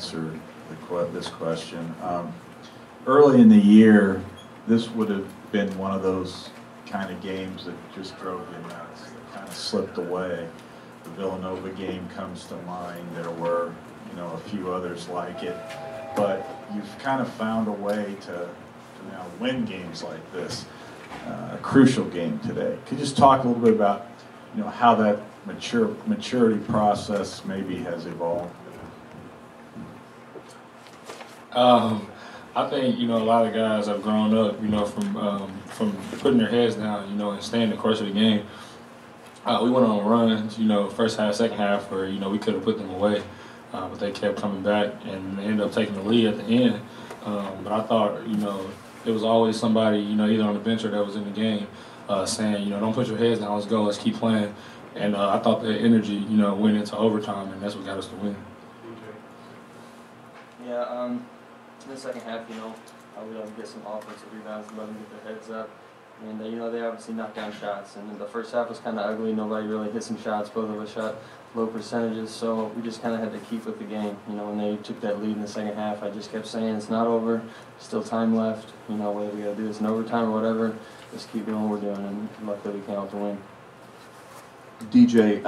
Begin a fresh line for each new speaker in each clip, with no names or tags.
answer this question. Early in the year, this would have been one of those kind of games that just drove you nuts. It kind of slipped away. The Villanova game comes to mind. There were, a few others like it. But you've kind of found a way to now win games like this. A crucial game today. Could you just talk a little bit about, how that maturity process maybe has evolved?
I think a lot of guys have grown up, from putting their heads down, and staying the course of the game. We went on runs, first half, second half, where we could have put them away, but they kept coming back and they ended up taking the lead at the end. But I thought, it was always somebody, either on the bench or that was in the game, saying, don't put your heads down, let's go, let's keep playing. And I thought that energy, went into overtime, and that's what got us to win.
Yeah, in the second half, we let them get some offensive rebounds and let them get their heads up. And, they obviously knocked down shots. And the first half was kind of ugly. Nobody really hit some shots. Both of us shot low percentages. So we just kind of had to keep with the game. When they took that lead in the second half, I just kept saying it's not over. Still time left. Whether we got to do this in overtime or whatever, just keep doing what we're doing. And luckily we came out to win.
DJ,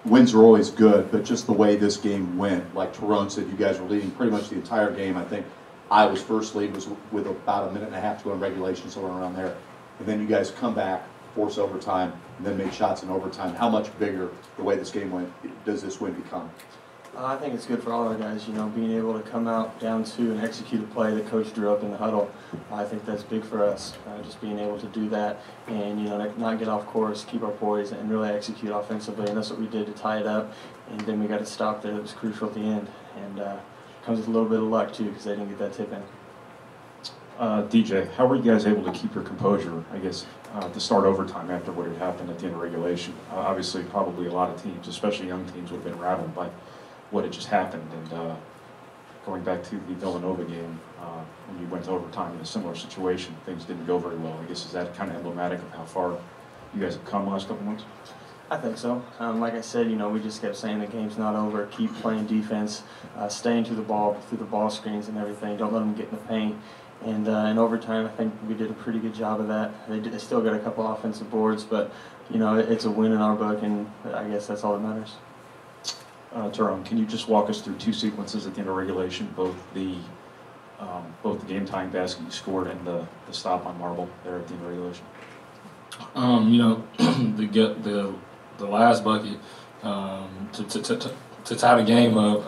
wins are always good, but just the way this game went, like Tyrone said, you guys were leading pretty much the entire game. I think Iowa's first lead was with about a minute and a half to go in regulation, somewhere around there. And then you guys come back, force overtime, and then make shots in overtime. How much bigger, the way this game went, does this win become?
I think it's good for all our guys, being able to come out down to and execute a play that coach drew up in the huddle. I think that's big for us, just being able to do that and, not get off course, keep our poise, and really execute offensively. And that's what we did to tie it up. And then we got to stop there. It was crucial at the end. And comes with a little bit of luck, too, because they didn't get that tip in.
DJ, how were you guys able to keep your composure, I guess, to start overtime after what had happened at the end of regulation? Obviously, probably a lot of teams, especially young teams, would have been rattled by what had just happened. And going back to the Villanova game, when you went to overtime in a similar situation, things didn't go very well. I guess is that kind of emblematic of how far you guys have come the last couple months?
I think so. Like I said, we just kept saying the game's not over. Keep playing defense, staying to the ball, through the ball screens and everything. Don't let them get in the paint. And in overtime, I think we did a pretty good job of that. They still got a couple offensive boards, but it's a win in our book, and I guess that's all that matters.
Tyrone, can you just walk us through two sequences at the end of regulation, both the game-tying basket you scored and the stop on Marble there at the end of regulation?
The last bucket to tie the game up,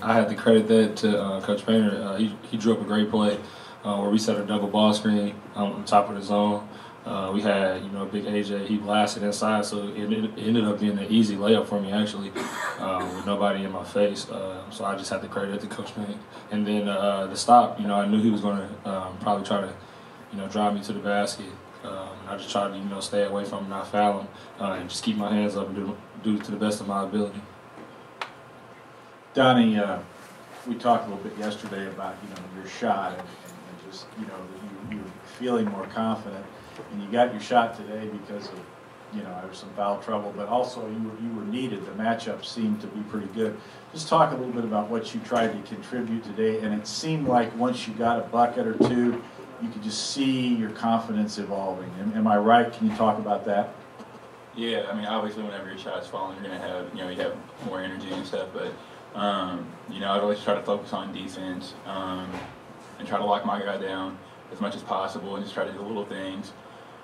I had to credit that to Coach Painter. He drew up a great play where we set a double ball screen on top of the zone. We had big AJ. He blasted inside, so it ended up being an easy layup for me actually, with nobody in my face. So I just had to credit it to Coach Painter. And then the stop, I knew he was going to probably try to drive me to the basket. And I just tried to, stay away from him, not foul him, and just keep my hands up and do it to the best of my ability.
Donnie, we talked a little bit yesterday about, your shot and just, you were feeling more confident. And you got your shot today because of, there was some foul trouble, but also you were needed. The matchup seemed to be pretty good. Just talk a little bit about what you tried to contribute today, and it seemed like once you got a bucket or two, you could just see your confidence evolving. Am I right? Can you talk about that?
Yeah, obviously whenever your shot's falling, you're going to have, you have more energy and stuff, but, I'd always try to focus on defense and try to lock my guy down as much as possible and just try to do the little things.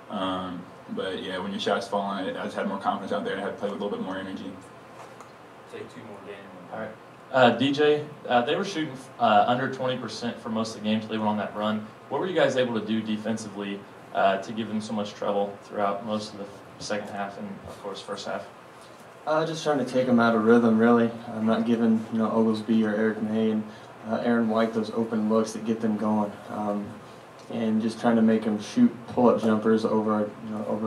But yeah, when your shot's falling, I just had more confidence out there and I had to play with a little bit more energy.
Take two more games. All right. DJ, they were shooting under 20% for most of the games they went on that run. What were you guys able to do defensively to give them so much trouble throughout most of the second half and, of course, first half?
Just trying to take them out of rhythm, really. I'm not giving, Oglesby or Eric May and Aaron White those open looks that get them going. And just trying to make them shoot pull-up jumpers over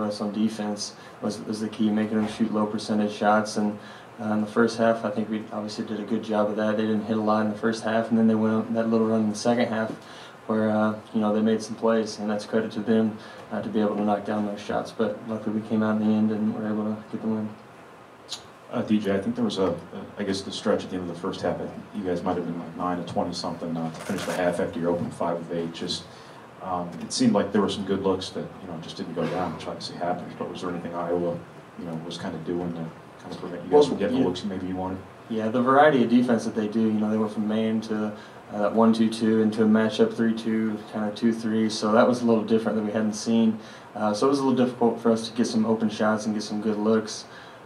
us on defense was the key, making them shoot low percentage shots. And in the first half, I think we obviously did a good job of that. They didn't hit a lot in the first half, and then they went on that little run in the second half where they made some plays, and that's credit to them to be able to knock down those shots. But luckily we came out in the end and were able to get the win.
DJ, I think there was I guess the stretch at the end of the first half, I think you guys might have been like 9 to 20 something to finish the half after you opened 5 of 8. Just, it seemed like there were some good looks that, just didn't go down, which obviously happens, but was there anything Iowa, was kind of doing to kind of prevent you guys from getting the looks maybe you wanted?
Yeah, the variety of defense that they do, they went from man to that 1-2-2 into a matchup 3-2, kind of 2-3, so that was a little different than we hadn't seen. So it was a little difficult for us to get some open shots and get some good looks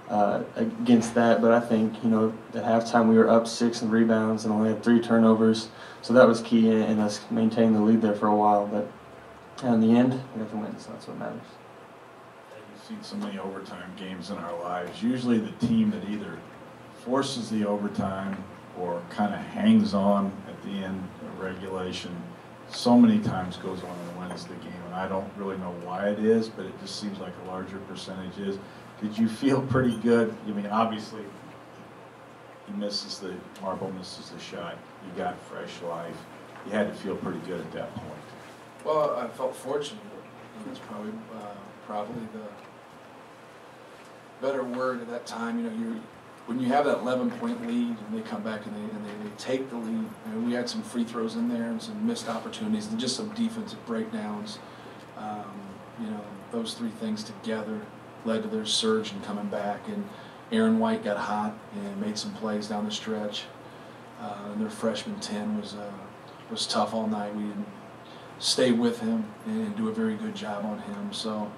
against that, but I think, at halftime we were up 6 in rebounds and only had 3 turnovers, so that was key in us maintaining the lead there for a while, but in the end, we have to win, so that's what matters.
We've seen so many overtime games in our lives. Usually the team that either forces the overtime or kind of hangs on at the end of regulation so many times goes on and wins the game, and I don't really know why it is, but it just seems like a larger percentage is. Did you feel pretty good? I mean, obviously, Marble misses the shot. You got fresh life. You had to feel pretty good at that point.
Well, I felt fortunate. That's probably the better word at that time. When you have that 11-point lead and they come back and they take the lead. We had some free throws in there and some missed opportunities and just some defensive breakdowns. Those 3 things together led to their surge and coming back. And Aaron White got hot and made some plays down the stretch. And their freshman 10 was tough all night. We didn't stay with him and do a very good job on him. So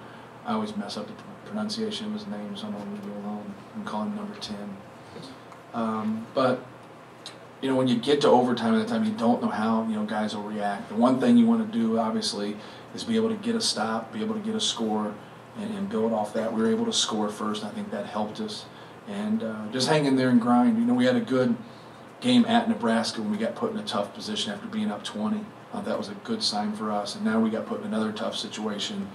I always mess up the pronunciation of his name, so I'm going to leave it alone and call him number 10. But when you get to overtime at that time, you don't know how guys will react. The one thing you want to do, obviously, is be able to get a stop, be able to get a score, and build off that. We were able to score first, and I think that helped us. And just hang in there and grind. We had a good game at Nebraska when we got put in a tough position after being up 20. That was a good sign for us. And now we got put in another tough situation.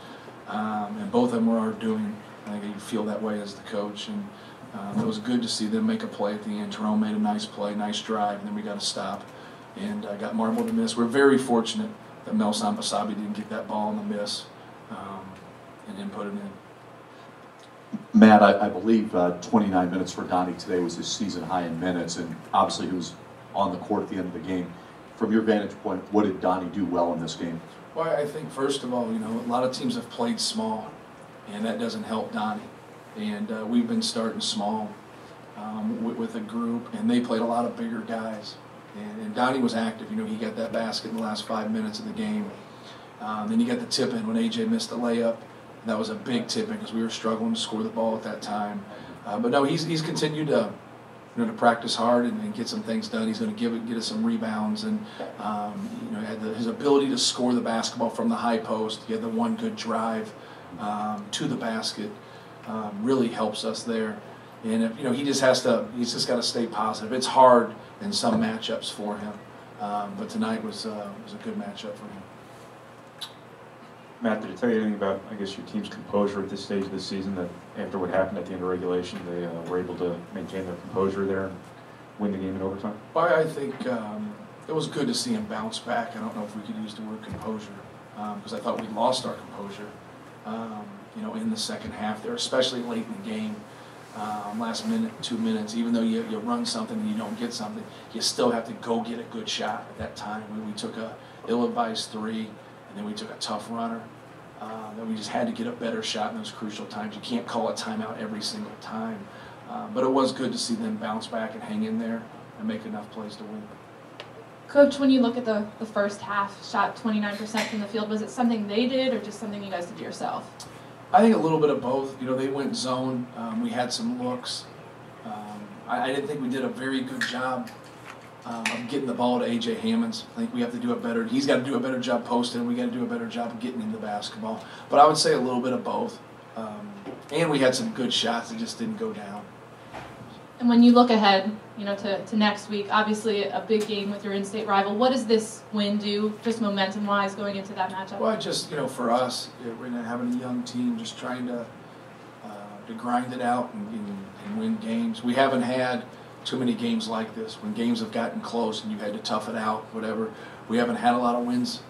And both of them were our doing. I think you feel that way as the coach. And it was good to see them make a play at the end. Jerome made a nice play, nice drive, and then we got a stop. And got Marble to miss. We're very fortunate that Melson Basabi didn't get that ball in the miss. And didn't put it in.
Matt, I believe 29 minutes for Donnie today was his season high in minutes, and obviously he was on the court at the end of the game. From your vantage point, what did Donnie do well in this game?
Well, I think first of all, a lot of teams have played small, and that doesn't help Donnie. And we've been starting small with a group, and they played a lot of bigger guys. And Donnie was active. He got that basket in the last 5 minutes of the game. Then he got the tip in when AJ missed the layup. That was a big tip in because we were struggling to score the ball at that time. But no, he's continued to practice hard and get some things done. He's going to get us some rebounds, and had his ability to score the basketball from the high post. He had the one good drive to the basket. Really helps us there. And if, he's just got to stay positive. It's hard in some matchups for him, but tonight was a good matchup for him.
Matt, did it tell you anything about, I guess, your team's composure at this stage of the season, that after what happened at the end of regulation, they were able to maintain their composure there and win the game in overtime?
Well, I think it was good to see him bounce back. I don't know if we could use the word composure, because I thought we lost our composure, in the second half there, especially late in the game. Last minute, 2 minutes, even though you run something and you don't get something, you still have to go get a good shot at that time. We took a ill-advised 3, and then we took a tough runner. Then we just had to get a better shot in those crucial times. You can't call a timeout every single time. But it was good to see them bounce back and hang in there and make enough plays to win.
Coach, when you look at the first half, shot 29% from the field, was it something they did or just something you guys did yourself?
I think a little bit of both. They went zone. We had some looks. I didn't think we did a very good job of getting the ball to A.J. Hammonds. I think we have to do he's got to do a better job posting. We got to do a better job of getting him the basketball. But I would say a little bit of both. And we had some good shots that just didn't go down.
And when you look ahead, to next week, obviously a big game with your in-state rival, what does this win do, just momentum-wise, going into that matchup?
Well, just, for us, we're having a young team, just trying to grind it out and win games. We haven't had too many games like this, when games have gotten close and you had to tough it out, whatever. We haven't had a lot of wins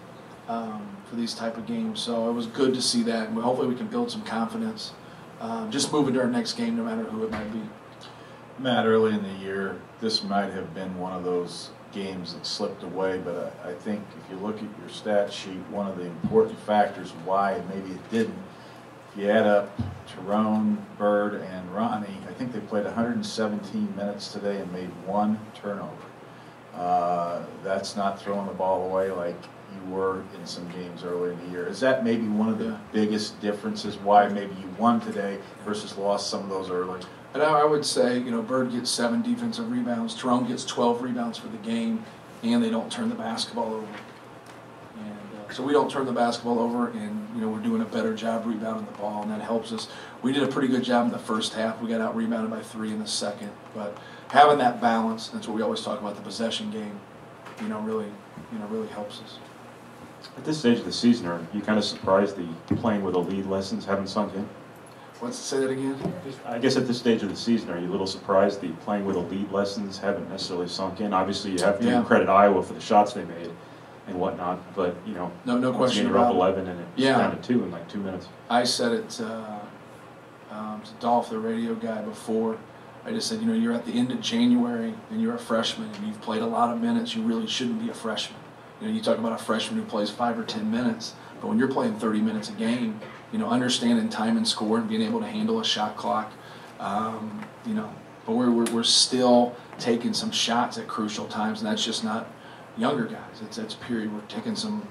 for these type of games, so it was good to see that, and hopefully we can build some confidence, just moving to our next game, no matter who it might be.
Matt, early in the year, this might have been one of those games that slipped away, but I think if you look at your stat sheet, one of the important factors why maybe it didn't, if you add up Tyrone, Bird, and Ronnie, I think they played 117 minutes today and made 1 turnover. That's not throwing the ball away like you were in some games early in the year. Is that maybe one of the biggest differences why maybe you won today versus lost some of those early?
And I would say, Bird gets 7 defensive rebounds, Tyrone gets 12 rebounds for the game, and they don't turn the basketball over. And so we don't turn the basketball over, and we're doing a better job rebounding the ball, and that helps us. We did a pretty good job in the first half. We got out rebounded by 3 in the second, but having that balance, that's what we always talk about, the possession game, really helps us.
At this stage of the season, are you kind of surprised the playing with a lead lessons haven't sunk in?
Say that again?
I guess at this stage of the season, are you a little surprised the playing with a lead lessons haven't necessarily sunk in? Obviously, you have to credit Iowa for the shots they made and whatnot, but
no question
you're up
about
11 and it's down to 2 in like 2 minutes.
I said it to Dolph, the radio guy, before. I just said, you're at the end of January and you're a freshman and you've played a lot of minutes. You really shouldn't be a freshman. You talk about a freshman who plays 5 or 10 minutes, but when you're playing 30 minutes a game, understanding time and score and being able to handle a shot clock, but we're still taking some shots at crucial times, and that's just not younger guys. It's period. We're taking some,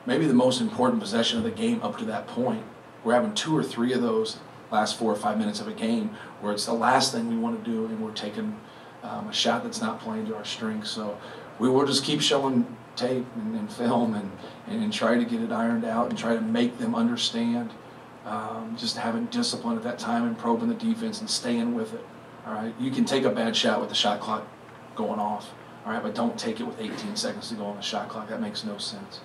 maybe the most important possession of the game up to that point. We're having 2 or 3 of those last 4 or 5 minutes of a game where it's the last thing we want to do, and we're taking a shot that's not playing to our strengths. So we will just keep showing tape and film and try to get it ironed out and try to make them understand just having discipline at that time and probing the defense and staying with it. All right, you can take a bad shot with the shot clock going off, all right, but don't take it with 18 seconds to go on the shot clock. That makes no sense.